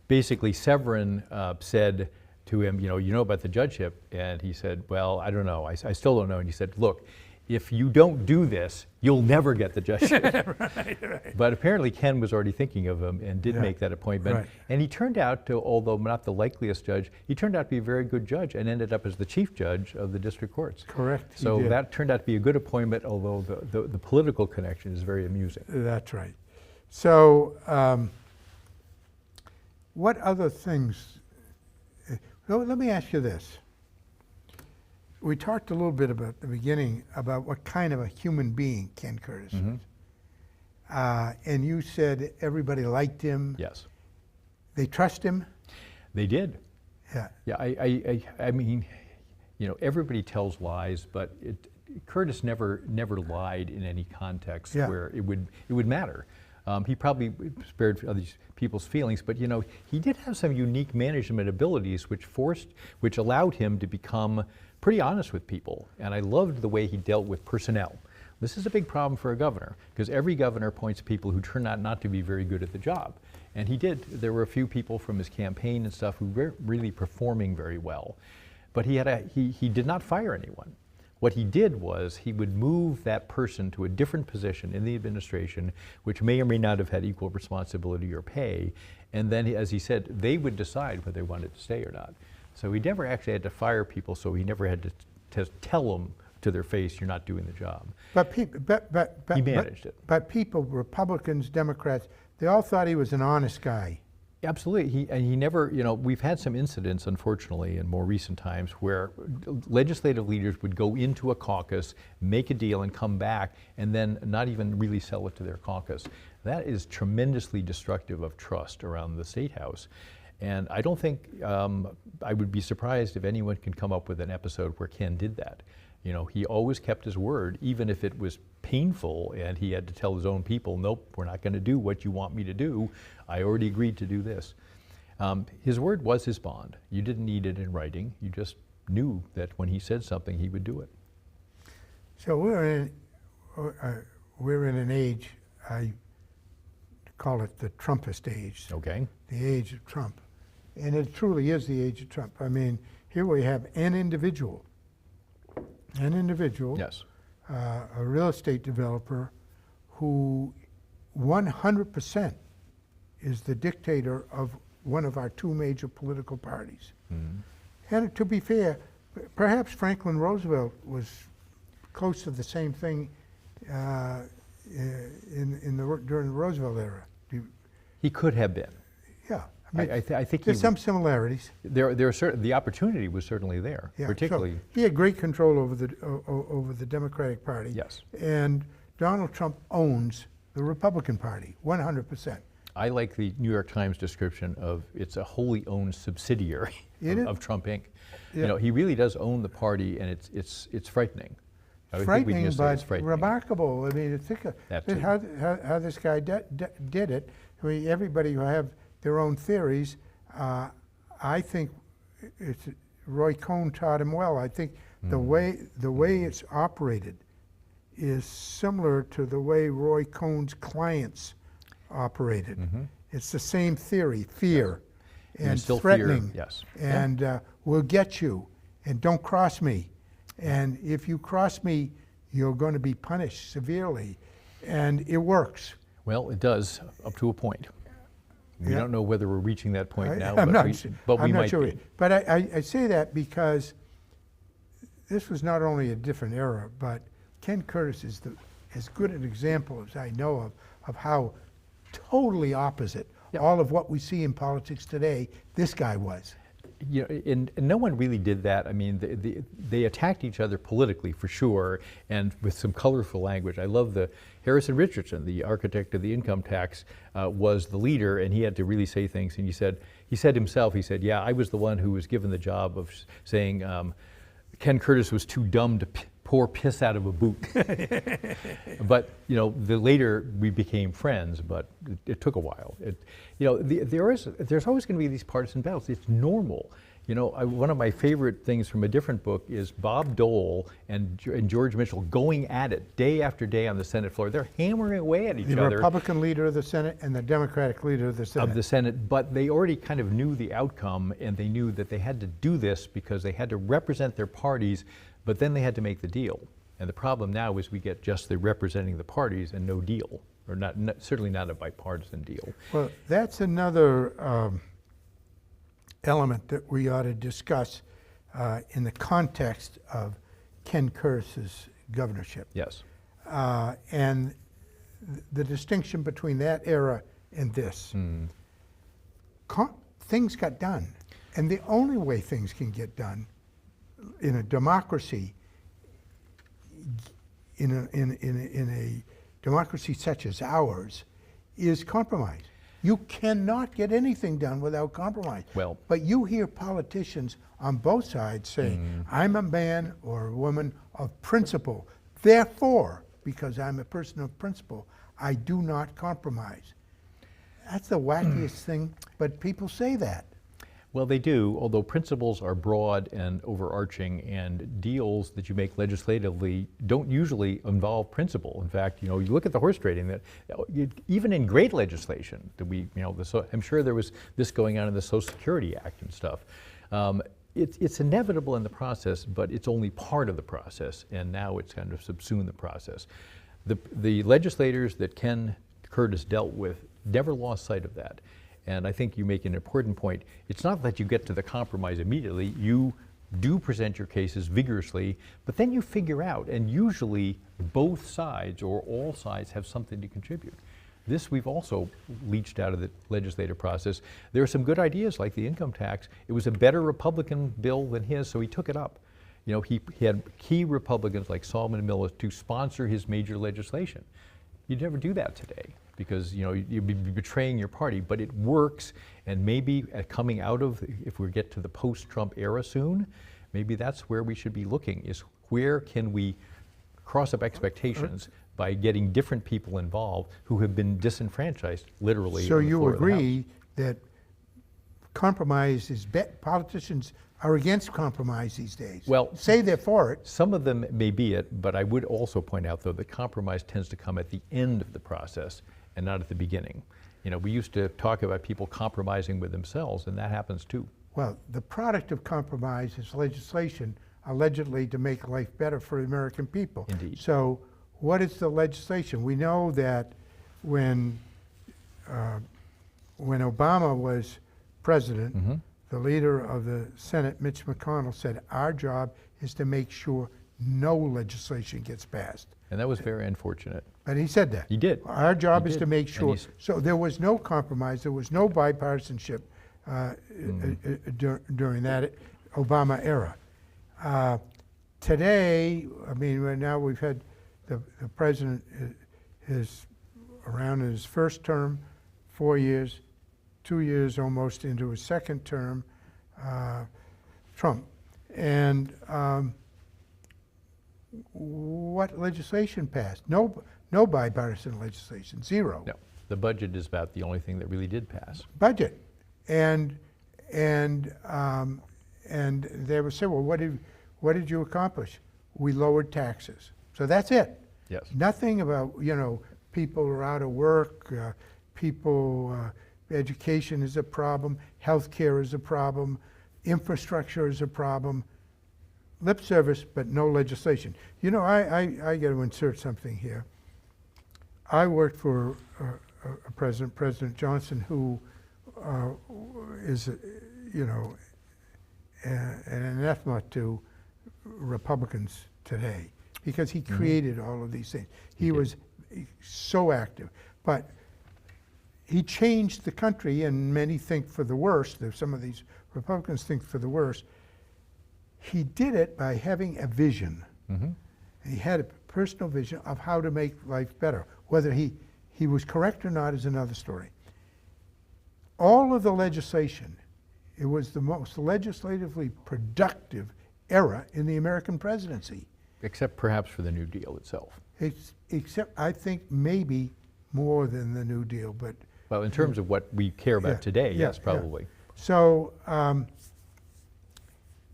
basically Severin said to him, you know about the judgeship, and he said, well, I don't know, I still don't know, and he said, look, if you don't do this, you'll never get the judgeship. Right. But apparently Ken was already thinking of him and did Yeah. make that appointment, Right. and he turned out to, although not the likeliest judge, he turned out to be a very good judge and ended up as the chief judge of the district courts. Correct. he So did. that turned out to be a good appointment, although the political connection is very amusing. That's right. So, what other things? Let me ask you this. We talked a little bit about at the beginning about what kind of a human being Ken Curtis Mhm. was. And you said everybody liked him. Yes, They trust him. they did. Yeah. Yeah, I mean, everybody tells lies, but Curtis never lied in any context Yeah. where it would matter. He probably spared other people's feelings, but he did have some unique management abilities which allowed him to become pretty honest with people. And I loved the way he dealt with personnel. This is a big problem for a governor, because every governor appoints people who turn out not to be very good at the job. And he did. There were a few people from his campaign and stuff who were really performing very well. But he did not fire anyone. What he did was he would move that person to a different position in the administration, which may or may not have had equal responsibility or pay. And then, as he said, they would decide whether they wanted to stay or not. So he never actually had to fire people, so he never had to tell them to their face, you're not doing the job. But He managed it. But people, Republicans, Democrats, they all thought he was an honest guy. Absolutely, he never, we've had some incidents, unfortunately, in more recent times where legislative leaders would go into a caucus, make a deal and come back, and then not even really sell it to their caucus. That is tremendously destructive of trust around the State House. And I don't think, I would be surprised if anyone can come up with an episode where Ken did that. He always kept his word, even if it was painful and he had to tell his own people, nope, we're not going to do what you want me to do. I already agreed to do this. His word was his bond. You didn't need it in writing. You just knew that when he said something, he would do it. So we're in an age, I call it the Trumpist age. Okay. The age of Trump. And it truly is the age of Trump. I mean, here we have an individual, Yes. a real estate developer who 100% is the dictator of one of our two major political parties. Mhm. And to be fair, perhaps Franklin Roosevelt was close to the same thing during the Roosevelt era. He could have been. Yeah, I mean, I think there's some similarities. there are certain, the opportunity was certainly there, Yeah, particularly. so he had great control over the Democratic Party. Yes. And Donald Trump owns the Republican Party, 100%. I like the New York Times description of it's a wholly owned subsidiary of Trump Inc. Yeah. You know, he really does own the party, and it's frightening. I think we can Frightening, just say but it's frightening. remarkable. I mean, think of That too. how this guy did it. I mean, everybody who have their own theories. I think it's Roy Cohn taught him well. I think the way it's operated is similar to the way Roy Cohn's clients operated. It's the same theory: fear and still threatening, fear, yes. and we'll get you, and don't cross me. And if you cross me, you're going to be punished severely. And it works. Well, it does up to a point. We Yeah. don't know whether we're reaching that point now, I'm but not we, su- but I'm we not might sure. be. But I say that because this was not only a different era, but Ken Curtis is as good an example as I know of how totally opposite Yep. all of what we see in politics today, this guy was. You know, and no one really did that. I mean, they attacked each other politically for sure, and with some colorful language. I love the Harrison Richardson, the architect of the income tax, was the leader, and he had to really say things. And he said himself, yeah, I was the one who was given the job of saying Ken Curtis was too dumb to pour piss out of a boot. But you know, later we became friends, but it took a while. There's always going to be these partisan battles. It's normal. You know, one of my favorite things from a different book is Bob Dole and George Mitchell going at it day after day on the Senate floor. They're hammering away at each The other. Republican leader of the Senate and the Democratic leader of the Senate. But they already kind of knew the outcome, and they knew that they had to do this because they had to represent their parties, but then they had to make the deal. And the problem now is we get just the representing the parties and no deal, or certainly not a bipartisan deal. Well, that's another element that we ought to discuss in the context of Ken Curtis's governorship. Yes. And the distinction between that era and this. Things got done. And the only way things can get done in a democracy, in a democracy such as ours, is compromise. You cannot get anything done without compromise. Well, but you hear politicians on both sides saying, I'm a man or a woman of principle. Therefore, because I'm a person of principle, I do not compromise. That's the wackiest thing, but people say that. Well, they do, although principles are broad and overarching, and deals that you make legislatively don't usually involve principle. In fact, you know, you look at the horse trading, that even in great legislation, that I'm sure there was this going on in the Social Security Act and stuff. It's inevitable in the process, but it's only part of the process, and now it's kind of subsumed the process. The legislators that Ken Curtis dealt with never lost sight of that. And I think you make an important point. It's not that you get to the compromise immediately. You do present your cases vigorously, but then you figure out, and usually both sides or all sides have something to contribute. This we've also leached out of the legislative process. There are some good ideas like the income tax. It was a better Republican bill than his, so he took it up. You know, he had key Republicans like Solomon Miller to sponsor his major legislation. You'd never do that today, because you know you'd be betraying your party, but it works. And maybe coming out of, if we get to the post-Trump era soon, maybe that's where we should be looking, is where can we cross up expectations by getting different people involved who have been disenfranchised, literally. So on the you floor of the agree House. that compromise is, politicians are against compromise these days. Well, say they're for it. Some of them may be it, but I would also point out, though, that compromise tends to come at the end of the process and not at the beginning. You know, we used to talk about people compromising with themselves, and that happens too. Well, the product of compromise is legislation allegedly to make life better for the American people. Indeed. So what is the legislation? We know that when Obama was president, the leader of the Senate, Mitch McConnell, said, our job is to make sure no legislation gets passed. And that was very unfortunate. And he said that. He did. Our job He is did. to make And sure. he's- So there was no compromise. There was no bipartisanship during that Obama era. Today, I mean, right now we've had the president is around in his first term, 4 years, 2 years almost into his second term, Trump. And what legislation passed? No bipartisan legislation, zero. No, the budget is about the only thing that really did pass. Budget. And they would say, well, what did you accomplish? We lowered taxes. So that's it. Yes. Nothing about, people are out of work, education is a problem, healthcare is a problem, infrastructure is a problem, lip service, but no legislation. I got to insert something here. I worked for President Johnson, who is, an anathema to Republicans today, because he created all of these things. He was so active, but he changed the country, and many think for the worse. Some of these Republicans think for the worse. He did it by having a vision. He had a personal vision of how to make life better. Whether he was correct or not is another story. All of the legislation, it was the most legislatively productive era in the American presidency. Except perhaps for the New Deal itself. Except, I think, maybe more than the New Deal, but... Well, in terms of what we care about today, yes, probably. Yeah. So,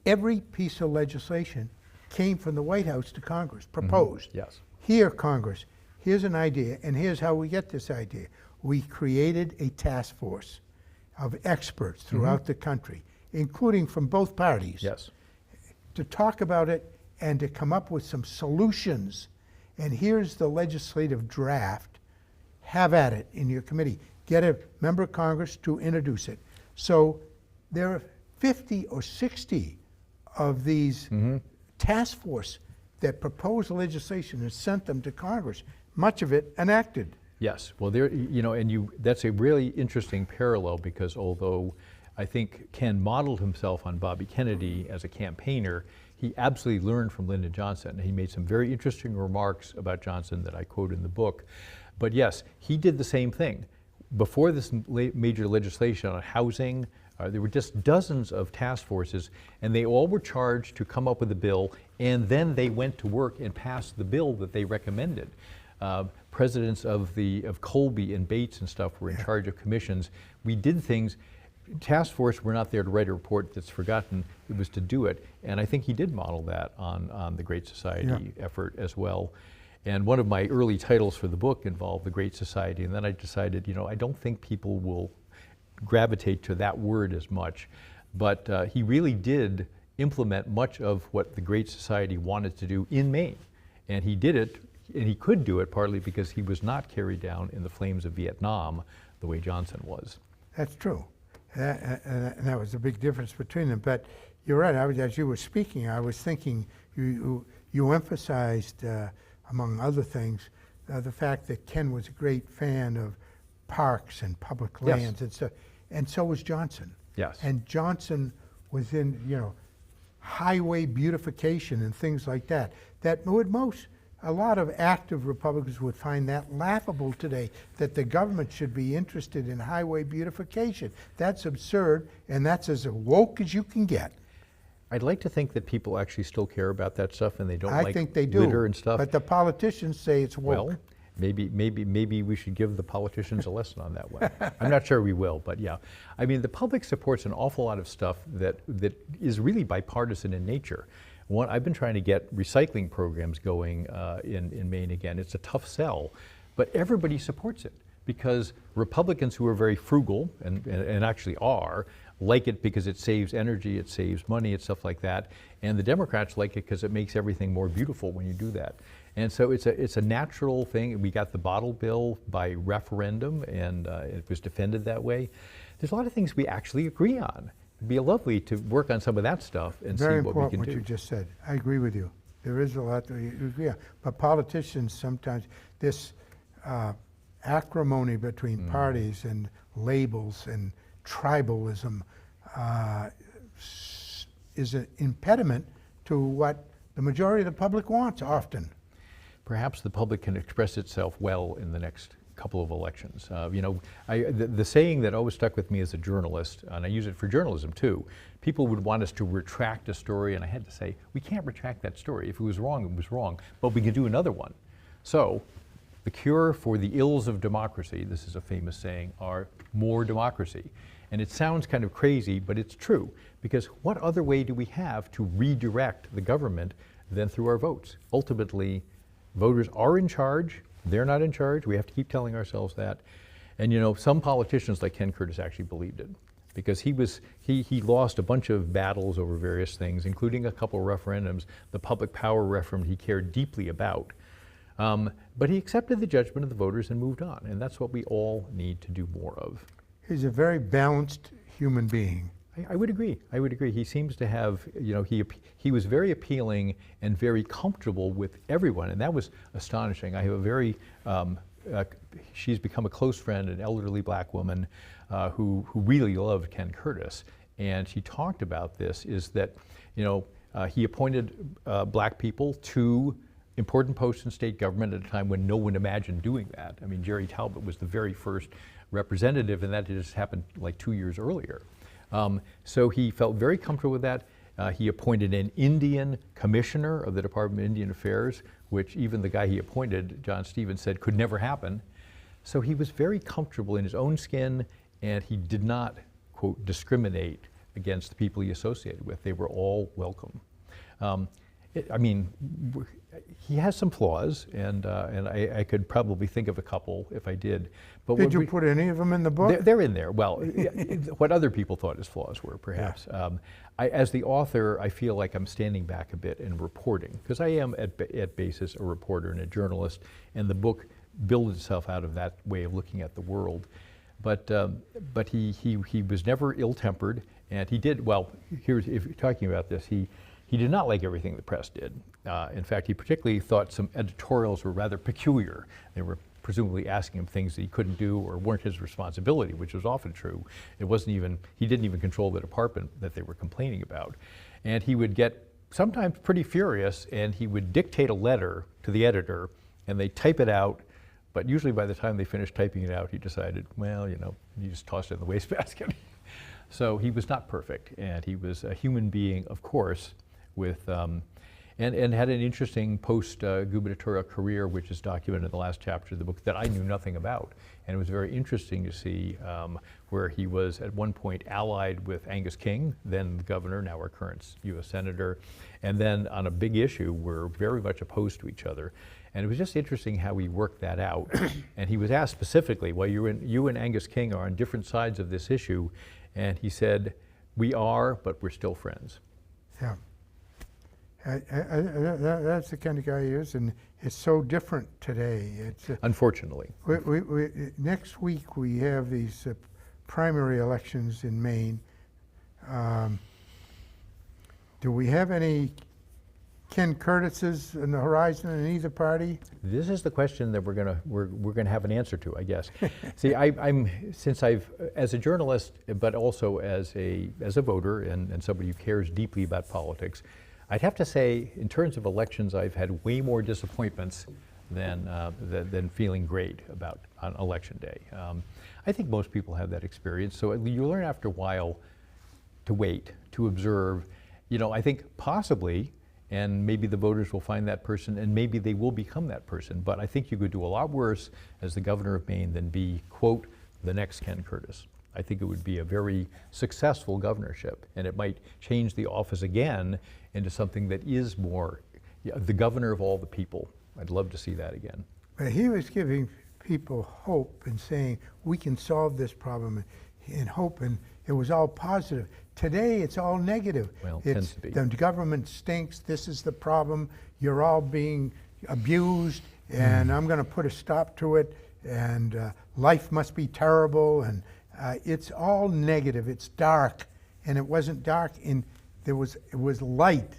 every piece of legislation came from the White House to Congress, proposed. Yes. Here, Congress, here's an idea, and here's how we get this idea. We created a task force of experts throughout the country, including from both parties. Yes. To talk about it and to come up with some solutions. And here's the legislative draft. Have at it in your committee. Get a member of Congress to introduce it. So there are 50 or 60 of these task force that propose legislation and sent them to Congress, much of it enacted. Yes, well, that's a really interesting parallel, because although I think Ken modeled himself on Bobby Kennedy as a campaigner, he absolutely learned from Lyndon Johnson. He made some very interesting remarks about Johnson that I quote in the book. But yes, he did the same thing. Before this major legislation on housing, there were just dozens of task forces, and they all were charged to come up with a bill, and then they went to work and passed the bill that they recommended. Presidents of Colby and Bates and stuff were in charge of commissions. We did things. Task force were not there to write a report that's forgotten. It was to do it. And I think he did model that on the Great Society effort as well. And one of my early titles for the book involved the Great Society. And then I decided, I don't think people will gravitate to that word as much. But he really did implement much of what the Great Society wanted to do in Maine. And he did it, and he could do it partly because he was not carried down in the flames of Vietnam the way Johnson was. That's true. And that was a big difference between them. But you're right. As you were speaking, I was thinking you emphasized, among other things, the fact that Ken was a great fan of parks and public lands, and so was Johnson. Yes. And Johnson was in, highway beautification and things like that. A lot of active Republicans would find that laughable today, that the government should be interested in highway beautification. That's absurd, and that's as woke as you can get. I'd like to think that people actually still care about that stuff, and they don't I like think they do, litter and stuff. But the politicians say it's woke. Well, maybe we should give the politicians a lesson on that one. I'm not sure we will, but yeah. I mean, the public supports an awful lot of stuff that is really bipartisan in nature. I've been trying to get recycling programs going in Maine again. It's a tough sell, but everybody supports it because Republicans who are very frugal, and actually are, like it because it saves energy, it saves money, and stuff like that. And the Democrats like it because it makes everything more beautiful when you do that. And so it's a natural thing. We got the bottle bill by referendum, and it was defended that way. There's a lot of things we actually agree on. It'd be lovely to work on some of that stuff and see what we can do. Very important what you just said. I agree with you. There is a lot that we agree on. But politicians sometimes, this acrimony between parties and labels and tribalism is an impediment to what the majority of the public wants often. Perhaps the public can express itself well in the next couple of elections. The saying that always stuck with me as a journalist, and I use it for journalism too, people would want us to retract a story, and I had to say, we can't retract that story. If it was wrong, it was wrong, but we can do another one. So, the cure for the ills of democracy, this is a famous saying, are more democracy. And it sounds kind of crazy, but it's true, because what other way do we have to redirect the government than through our votes? Ultimately, voters are in charge. They're not in charge. We have to keep telling ourselves that. And some politicians like Ken Curtis actually believed it, because he lost a bunch of battles over various things, including a couple of referendums. The public power referendum he cared deeply about. But he accepted the judgment of the voters and moved on, and that's what we all need to do more of. He's a very balanced human being. I would agree. I would agree. He seems to have, he was very appealing and very comfortable with everyone, and that was astonishing. I have a very, she's become a close friend, an elderly black woman who really loved Ken Curtis, and she talked about this, is that, he appointed black people to important posts in state government at a time when no one imagined doing that. I mean, Jerry Talbot was the very first representative, and that just happened like 2 years earlier. So he felt very comfortable with that. He appointed an Indian commissioner of the Department of Indian Affairs, which even the guy he appointed, John Stevens, said could never happen. So he was very comfortable in his own skin, and he did not, quote, discriminate against the people he associated with. They were all welcome. He has some flaws, and I could probably think of a couple if I did. But did you put any of them in the book? They're in there. Well, what other people thought his flaws were, perhaps. Yeah. As the author, I feel like I'm standing back a bit in reporting, because I am at basis a reporter and a journalist, and the book builds itself out of that way of looking at the world. But he was never ill-tempered, and he did, well, if you're talking about this, he did not like everything the press did. In fact, he particularly thought some editorials were rather peculiar. They were presumably asking him things that he couldn't do or weren't his responsibility, which was often true. It wasn't even, he didn't even control the department that they were complaining about. And he would get sometimes pretty furious, and he would dictate a letter to the editor, and they'd type it out, but usually by the time they finished typing it out, he decided, well, you just tossed it in the wastebasket. So he was not perfect, and he was a human being, of course, with and had an interesting post-gubernatorial career, which is documented in the last chapter of the book, that I knew nothing about. And it was very interesting to see where he was at one point allied with Angus King, then the governor, now our current U.S. Senator, and then on a big issue were very much opposed to each other. And it was just interesting how he worked that out. And he was asked specifically, well, you and Angus King are on different sides of this issue. And he said, we are, but we're still friends. Yeah. That's the kind of guy he is, and it's so different today. It's, unfortunately. Next week we have these primary elections in Maine. Do we have any Ken Curtises on the horizon in either party? This is the question that we're gonna have an answer to, I guess. See, since as a journalist, but also as a voter and somebody who cares deeply about politics, I'd have to say, in terms of elections, I've had way more disappointments than feeling great about on election day. I think most people have that experience. So you learn after a while to wait, to observe. I think possibly, and maybe the voters will find that person, and maybe they will become that person. But I think you could do a lot worse as the governor of Maine than be, quote, the next Ken Curtis. I think it would be a very successful governorship, and it might change the office again into something that is more the governor of all the people. I'd love to see that again. But he was giving people hope and saying, we can solve this problem, and hope, and it was all positive. Today, it's all negative. Well, it tends to be. The government stinks, this is the problem, you're all being abused, and I'm going to put a stop to it, and life must be terrible, and it's all negative, it's dark, and it wasn't dark, it was light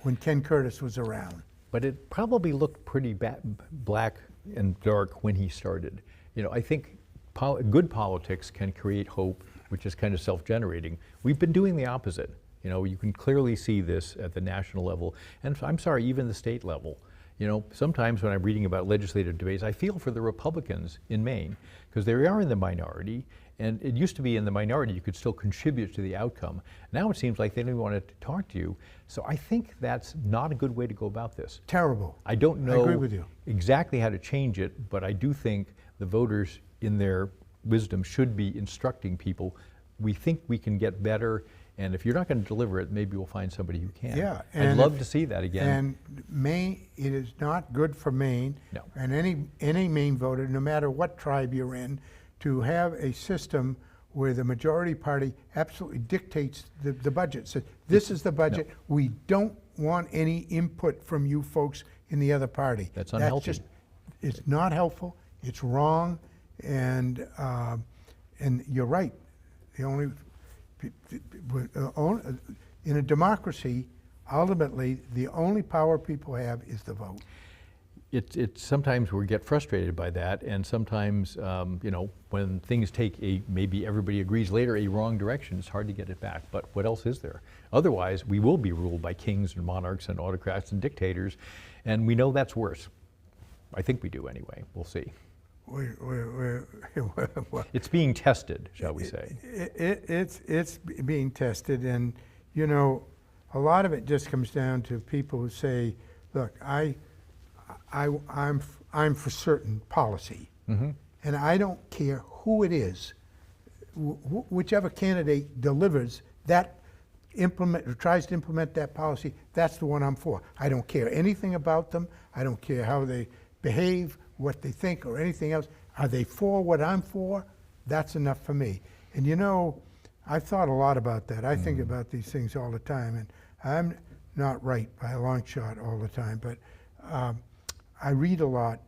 when Ken Curtis was around. But it probably looked pretty black and dark when he started. I think good politics can create hope, which is kind of self-generating. We've been doing the opposite. You can clearly see this at the national level, and I'm sorry, even the state level. You know, sometimes when I'm reading about legislative debates, I feel for the Republicans in Maine, because they are in the minority, and it used to be in the minority you could still contribute to the outcome. Now it seems like they don't even want to talk to you. So I think that's not a good way to go about this. Terrible. I don't know I agree with you. exactly how to change it, but I do think the voters in their wisdom should be instructing people, we think we can get better, and if you're not going to deliver it, maybe we'll find somebody who can. Yeah, I'd love to see that again. And Maine, it is not good for Maine, No. and any Maine voter, no matter what tribe you're in, to have a system where the majority party absolutely dictates the budget. So this is the budget. No. We don't want any input from you folks in the other party. That's unhealthy. It's not helpful. It's wrong, and you're right. The only in a democracy, ultimately, the only power people have is the vote. It's sometimes we get frustrated by that, and sometimes you know, when things take maybe everybody agrees later, a wrong direction, it's hard to get it back. But what else is there? Otherwise, we will be ruled by kings and monarchs and autocrats and dictators, and we know that's worse. I think we do anyway. We'll see. It's being tested, shall we say? It's being tested, and you know, a lot of it just comes down to people who say, "Look, I'm for certain policy, and I don't care who it is, whichever candidate delivers that or tries to implement that policy, that's the one I'm for. I don't care anything about them. I don't care how they behave, what they think, or anything else. Are they for what I'm for? That's enough for me." And you know, I've thought a lot about that. I think about these things all the time, and I'm not right by a long shot all the time, but I read a lot,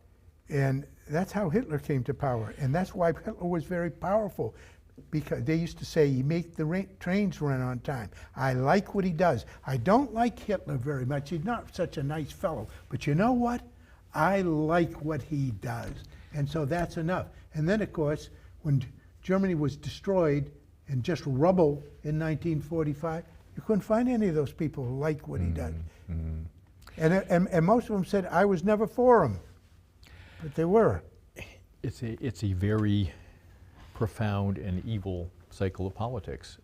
and that's how Hitler came to power, and that's why Hitler was very powerful, because they used to say, "You make the trains run on time." I like what he does. I don't like Hitler very much. He's not such a nice fellow, but you know what? I like what he does, and so that's enough. And then, of course, when Germany was destroyed and just rubble in 1945, you couldn't find any of those people who like what he does. And most of them said, "I was never for him," but they were. It's a very profound and evil cycle of politics.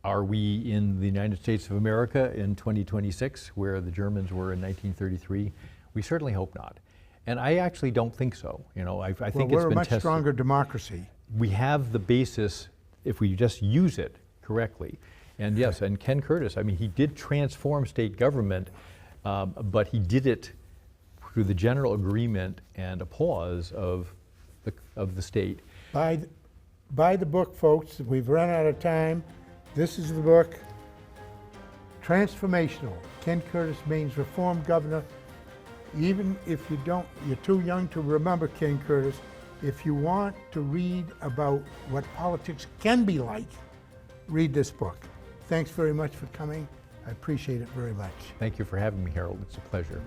Are we in the United States of America in 2026, where the Germans were in 1933? We certainly hope not. And I actually don't think so. You know, I think it's been tested. We're a much stronger democracy. We have the basis if we just use it correctly. And yes, and Ken Curtis, I mean, he did transform state government, but he did it through the general agreement and applause of the state. Buy the book, folks. We've run out of time. This is the book, Transformational, Ken Curtis, Maine's reformed governor. Even if you're too young to remember Ken Curtis, if you want to read about what politics can be like, read this book. Thanks very much for coming. I appreciate it very much. Thank you for having me, Harold. It's a pleasure.